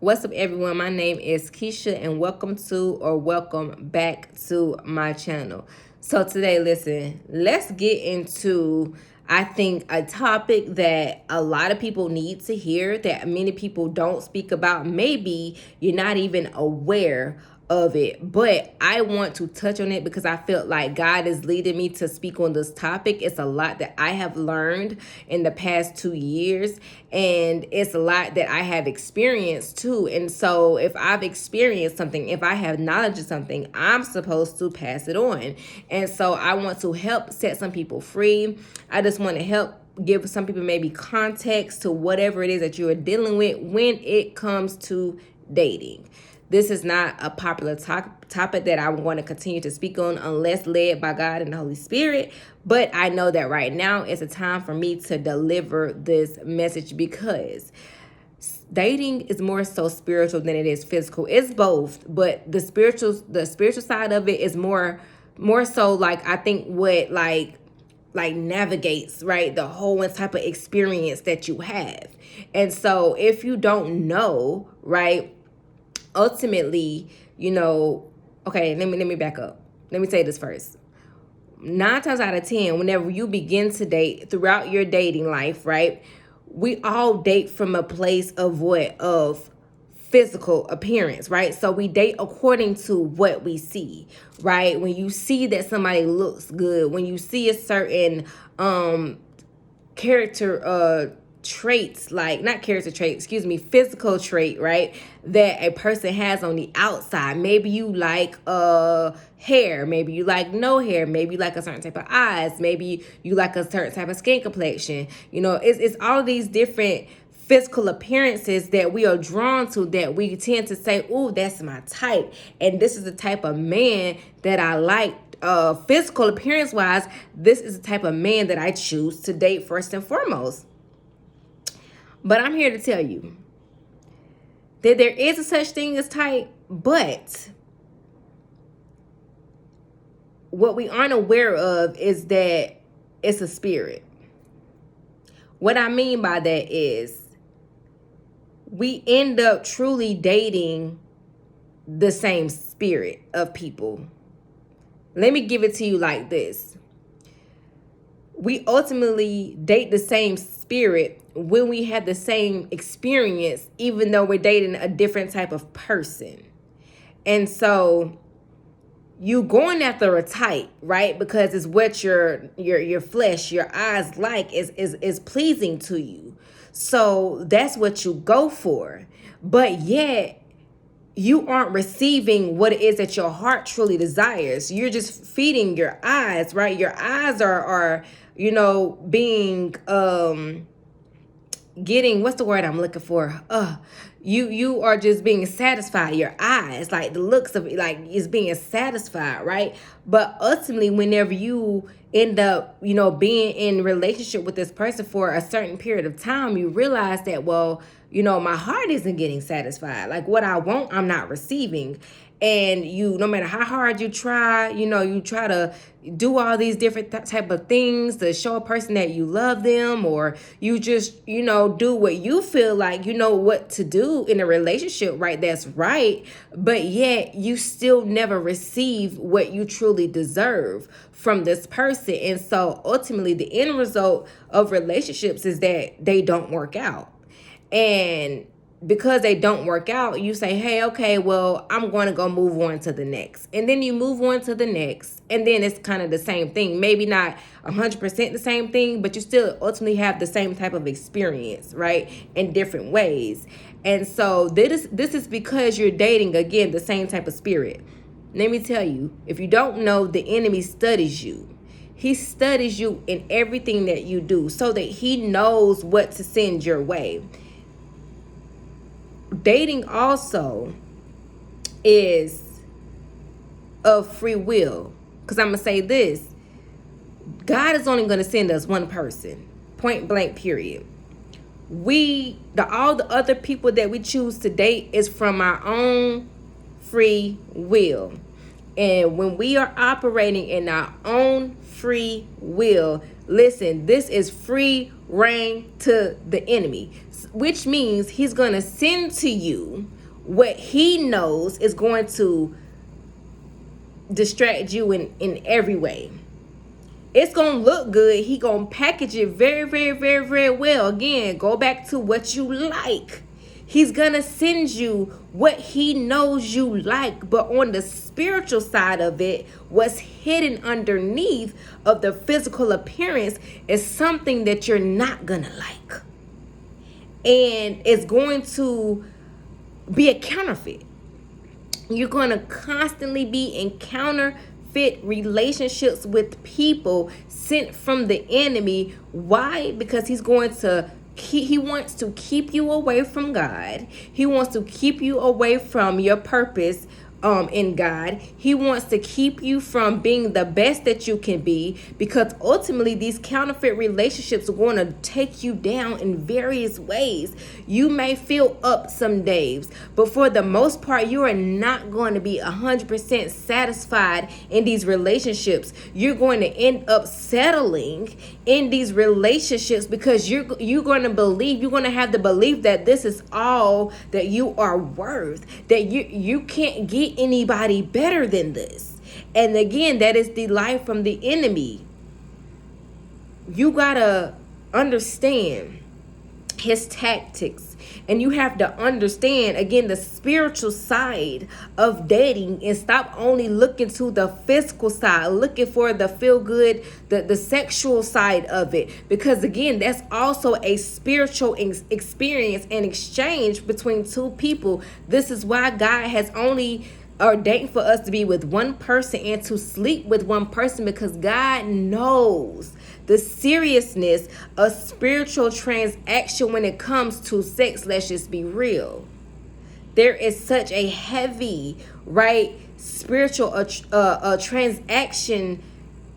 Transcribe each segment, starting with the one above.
What's up, everyone? My name is Keisha, and welcome back to my channel. So today, listen, let's get into, I think, a topic that a lot of people need to hear, that many people don't speak about. Maybe you're not even aware of it, but I want to touch on it because I felt like God is leading me to speak on this topic. It's a lot that I have learned in the past 2 years, and it's a lot that I have experienced too. And so if I've experienced something, if I have knowledge of something, I'm supposed to pass it on. And so I want to help set some people free. I just want to help give some people maybe context to whatever it is that you are dealing with when it comes to dating. This is not a popular topic that I'm going to continue to speak on unless led by God and the Holy Spirit. But I know that right now is a time for me to deliver this message because dating is more so spiritual than it is physical. It's both, but the spiritual side of it is more so, like, I think what like navigates, right, the whole type of experience that you have. And so if you don't know, right, ultimately, okay, let me back up. Let me say this first. 9 times out of 10, whenever you begin to date throughout your dating life, right, we all date from a place of what? Of physical appearance, right? So we date according to what we see, right? When you see that somebody looks good, when you see a certain character traits, like, not character trait, excuse me, physical trait, right, that a person has on the outside. Maybe you like hair, maybe you like no hair, maybe you like a certain type of eyes, maybe you like a certain type of skin complexion. It's all these different physical appearances that we are drawn to, that we tend to say, oh, that's my type, and this is the type of man that I like. Physical appearance wise, this is the type of man that I choose to date first and foremost. But I'm here to tell you that there is a such thing as type, but what we aren't aware of is that it's a spirit. What I mean by that is we end up truly dating the same spirit of people. Let me give it to you like this. We ultimately date the same spirit when we have the same experience, even though we're dating a different type of person. And so you going after a type, right? Because it's what your flesh, your eyes like, is pleasing to you. So that's what you go for. But yet you aren't receiving what it is that your heart truly desires. You're just feeding your eyes, right? Your eyes are being getting, what's the word I'm looking for? You are just being satisfied. Your eyes, like the looks of it, like, is being satisfied, right? But ultimately, whenever you end up, being in relationship with this person for a certain period of time, you realize that, well, my heart isn't getting satisfied. Like, what I want, I'm not receiving. And no matter how hard you try, you try to do all these different type of things to show a person that you love them, or you just, do what you feel like you know what to do in a relationship, right? That's right. But yet you still never receive what you truly deserve from this person. And so ultimately the end result of relationships is that they don't work out. And because they don't work out, you say, hey, okay, well, I'm going to go move on to the next. And then you move on to the next. And then it's kind of the same thing. Maybe not 100% the same thing, but you still ultimately have the same type of experience, right? In different ways. And so this is because you're dating, again, the same type of spirit. Let me tell you, if you don't know, the enemy studies you. He studies you in everything that you do so that he knows what to send your way. Dating also is of free will. Because I'm going to say this. God is only going to send us one person. Point blank, period. All the other people that we choose to date is from our own free will. And when we are operating in our own free will, Listen, this is free reign to the enemy, which means he's going to send to you what he knows is going to distract you in every way. It's gonna look good. He gonna package it very, very, very, very well. Again, go back to what you like. He's gonna send you what he knows you like. But on the spiritual side of it, what's hidden underneath of the physical appearance is something that you're not gonna like. And it's going to be a counterfeit. You're going to constantly be in counterfeit relationships with people sent from the enemy. Why? Because he wants to keep you away from God. He wants to keep you away from your purpose in God. He wants to keep you from being the best that you can be, because ultimately these counterfeit relationships are going to take you down in various ways. You may feel up some days, but for the most part, you are not going to be 100% satisfied in these relationships. You're going to end up settling in these relationships because you're going to have the belief that this is all that you are worth, that you can't get anybody better than this. And again, that is the lie from the enemy. You gotta understand his tactics, and you have to understand again the spiritual side of dating, and stop only looking to the physical side, looking for the feel good, the sexual side of it, because again, that's also a spiritual experience and exchange between two people. This is why God has only ordained for us to be with one person and to sleep with one person, because God knows the seriousness of spiritual transaction when it comes to sex. Let's just be real. There is such a heavy, right, spiritual transaction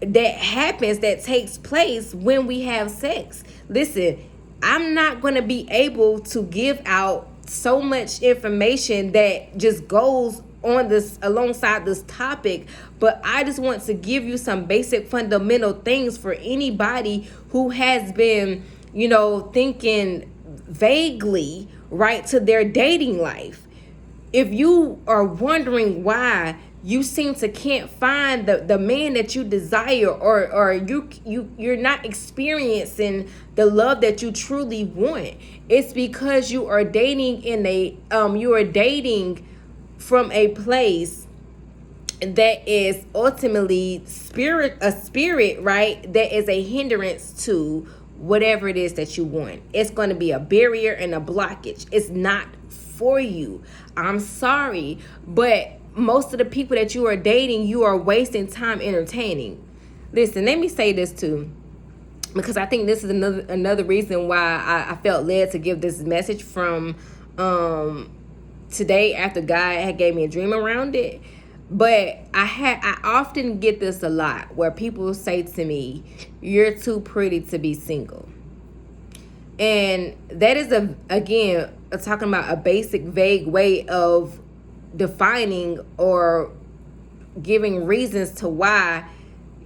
that happens, that takes place when we have sex. Listen, I'm not going to be able to give out so much information that just goes on this alongside this topic, but I just want to give you some basic fundamental things for anybody who has been, thinking vaguely, right, to their dating life. If you are wondering why you seem to can't find the man that you desire, or you're not experiencing the love that you truly want, it's because you are dating from a place that is ultimately a spirit, right, that is a hindrance to whatever it is that you want. It's going to be a barrier and a blockage. It's not for you. I'm sorry, but most of the people that you are dating, you are wasting time entertaining. Listen, let me say this too, because I think this is another reason why I felt led to give this message from today, after God had gave me a dream around it. But I often get this a lot, where people say to me, "You're too pretty to be single." And that is talking about a basic, vague way of defining or giving reasons to why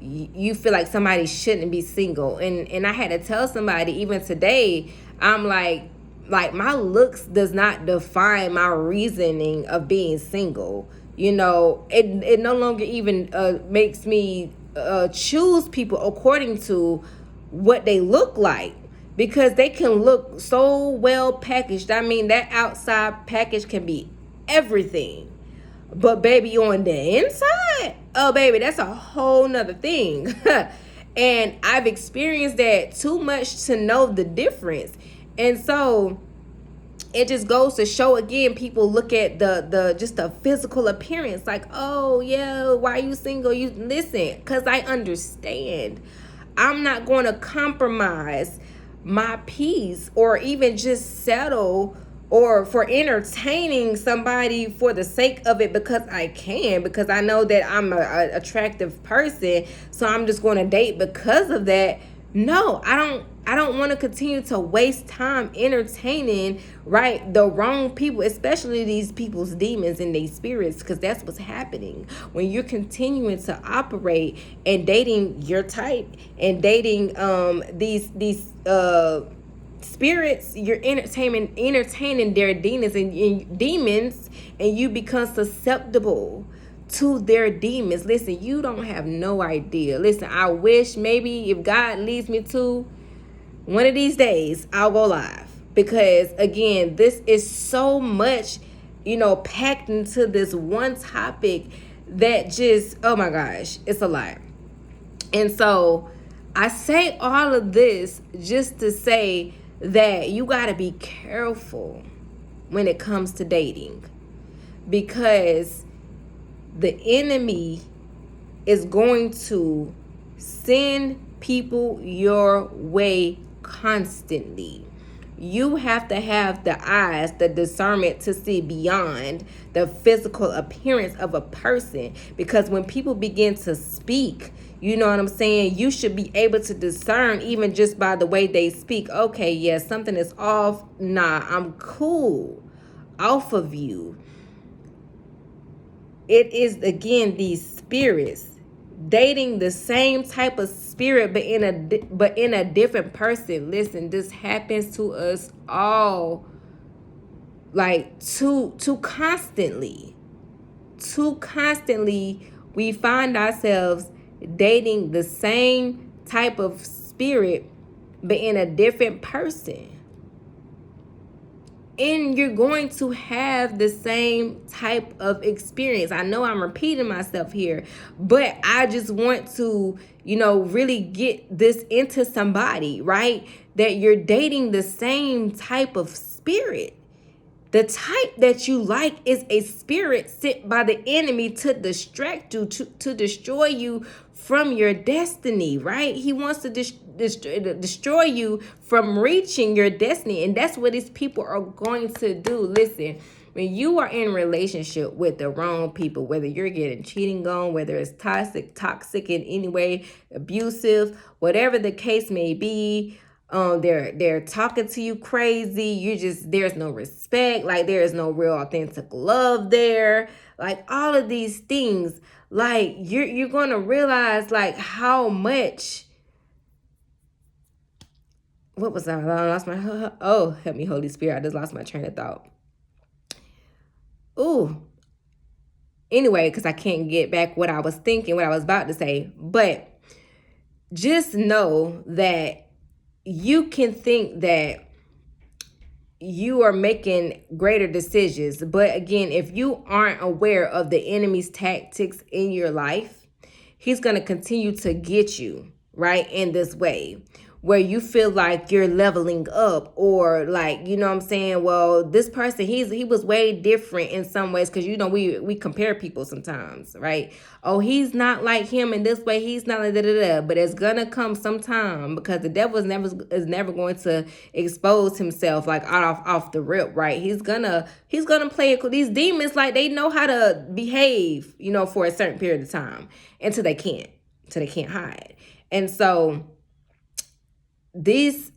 you feel like somebody shouldn't be single. And I had to tell somebody even today, I'm like my looks does not define my reasoning of being single. It no longer even makes me choose people according to what they look like, because they can look so well packaged. I mean, that outside package can be everything, but baby, on the inside, oh baby, that's a whole nother thing. And I've experienced that too much to know the difference. And so it just goes to show, again, people look at the physical appearance, like, oh yeah, why are you single? You listen, because I understand I'm not going to compromise my peace or even just settle or for entertaining somebody for the sake of it, because I can, because I know that I'm an attractive person, so I'm just going to date because of that. No, I don't I don't want to continue to waste time entertaining, right, the wrong people, especially these people's demons and their spirits, because that's what's happening when you're continuing to operate and dating your type and dating these spirits. You're entertaining their demons, and you become susceptible to their demons. Listen, you don't have no idea. Listen, I wish maybe if God leads me to one of these days, I'll go live, because again, this is so much, packed into this one topic that just, oh my gosh, it's a lot. And so I say all of this just to say that you got to be careful when it comes to dating, because the enemy is going to send people your way constantly. You have to have the eyes, the discernment to see beyond the physical appearance of a person, because when people begin to speak, you know what I'm saying, you should be able to discern even just by the way they speak. Okay, yes, something is off. Nah, I'm cool off of you. It is, again, these spirits dating the same type of spirit, but in a different person. Listen, this happens to us all, like too constantly. Too constantly, we find ourselves dating the same type of spirit, but in a different person. And you're going to have the same type of experience. I know I'm repeating myself here, but I just want to, really get this into somebody, right? That you're dating the same type of spirit. The type that you like is a spirit sent by the enemy to distract you, to destroy you from your destiny, right? He wants to destroy you from reaching your destiny. And that's what these people are going to do. Listen, when you are in relationship with the wrong people, whether you're getting cheating on, whether it's toxic in any way, abusive, whatever the case may be, they're talking to you crazy, there's no respect, like there is no real authentic love there, like all of these things, like you're gonna realize like how much, what was that? I lost my, oh, help me, Holy Spirit, I just lost my train of thought. Ooh, anyway, because I can't get back what I was thinking, what I was about to say. But just know that you can think that you are making greater decisions. But again, if you aren't aware of the enemy's tactics in your life, he's going to continue to get you, right, in this way, where you feel like you're leveling up, or like, you know what I'm saying, well, this person, he was way different in some ways, because we compare people sometimes, right? Oh, he's not like him in this way, he's not like da. But it's gonna come sometime, because the devil is never going to expose himself like off the rip, right? He's gonna play it. These demons, like, they know how to behave, for a certain period of time until they can't hide. And so he's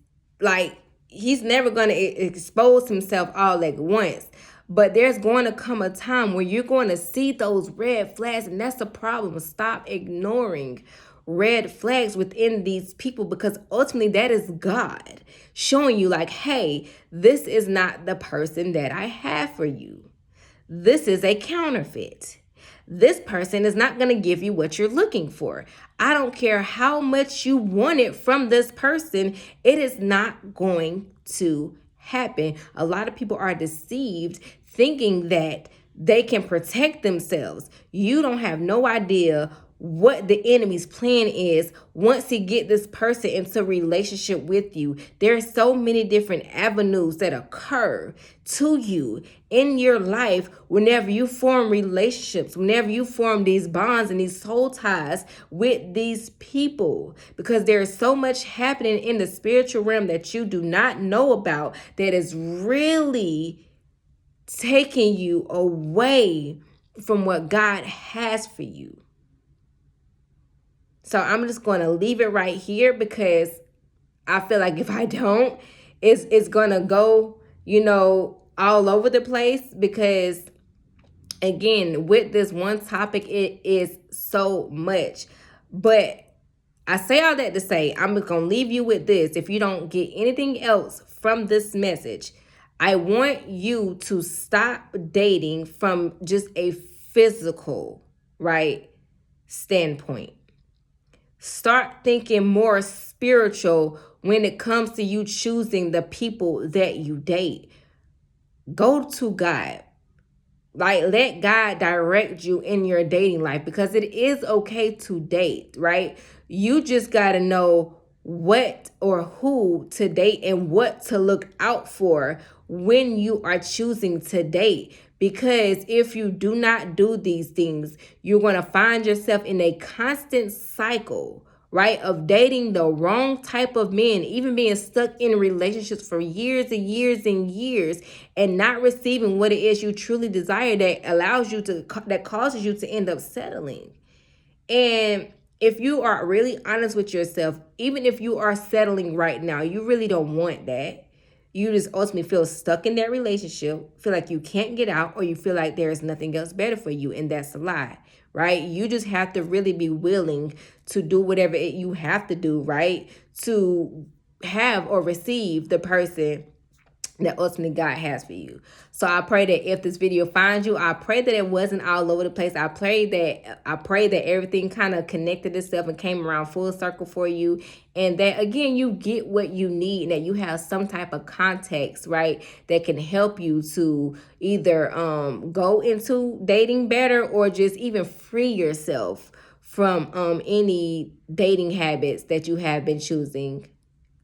never going to expose himself all at once, but there's going to come a time where you're going to see those red flags, and that's the problem. Stop ignoring red flags within these people, because ultimately that is God showing you like, hey, this is not the person that I have for you. This is a counterfeit. This person is not going to give you what you're looking for. I don't care how much you want it from this person, it is not going to happen. A lot of people are deceived thinking that they can protect themselves. You don't have no idea what the enemy's plan is once he get this person into relationship with you. There's so many different avenues that occur to you in your life whenever you form relationships, whenever you form these bonds and these soul ties with these people, because there's so much happening in the spiritual realm that you do not know about, that is really taking you away from what God has for you. So I'm just going to leave it right here, because I feel like if I don't, it's gonna go, all over the place, because again, with this one topic, it is so much. But I say all that to say, I'm going to leave you with this. If you don't get anything else from this message, I want you to stop dating from just a physical, right, standpoint. Start thinking more spiritual when it comes to you choosing the people that you date. Go to God. Like, let God direct you in your dating life, because it is okay to date, right? You just got to know what or who to date and what to look out for when you are choosing to date. Because if you do not do these things, you're going to find yourself in a constant cycle, right, of dating the wrong type of men, even being stuck in relationships for years and years and years, and not receiving what it is you truly desire, that causes you to end up settling. And if you are really honest with yourself, even if you are settling right now, you really don't want that. You just ultimately feel stuck in that relationship, feel like you can't get out, or you feel like there is nothing else better for you. And that's a lie, right? You just have to really be willing to do whatever you have to do, right, to have or receive the person that ultimately God has for you. So I pray that if this video finds you, I pray that it wasn't all over the place. I pray that everything kind of connected itself and came around full circle for you. And that, again, you get what you need, and that you have some type of context, right, that can help you to either go into dating better, or just even free yourself from any dating habits that you have been choosing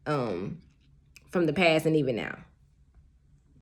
from the past and even now.